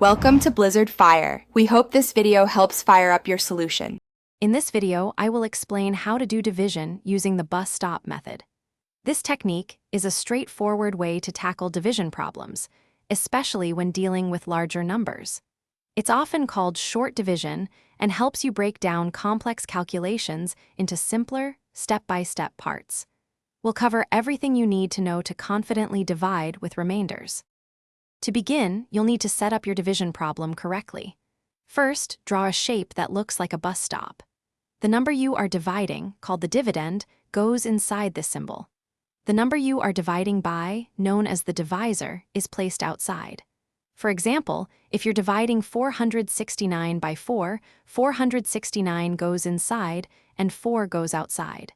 Welcome to Blizzard Fire. We hope this video helps fire up your solution. In this video, I will explain how to do division using the bus stop method. This technique is a straightforward way to tackle division problems, especially when dealing with larger numbers. It's often called short division and helps you break down complex calculations into simpler, step-by-step parts. We'll cover everything you need to know to confidently divide with remainders. To begin, you'll need to set up your division problem correctly. First, draw a shape that looks like a bus stop. The number you are dividing, called the dividend, goes inside this symbol. The number you are dividing by, known as the divisor, is placed outside. For example, if you're dividing 469 by 4, 469 goes inside and 4 goes outside.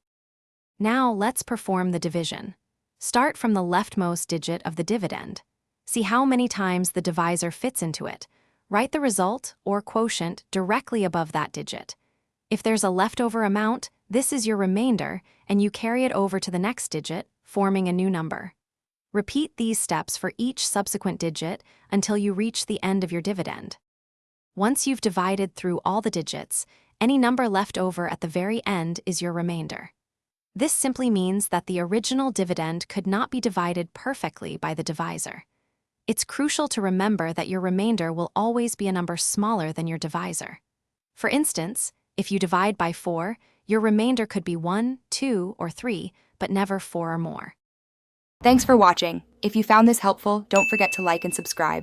Now let's perform the division. Start from the leftmost digit of the dividend. See how many times the divisor fits into it. Write the result, or quotient, directly above that digit. If there's a leftover amount, this is your remainder, and you carry it over to the next digit, forming a new number. Repeat these steps for each subsequent digit until you reach the end of your dividend. Once you've divided through all the digits, any number left over at the very end is your remainder. This simply means that the original dividend could not be divided perfectly by the divisor. It's crucial to remember that your remainder will always be a number smaller than your divisor. For instance, if you divide by 4, your remainder could be 1, 2, or 3, but never 4 or more. Thanks for watching. If you found this helpful, don't forget to like and subscribe.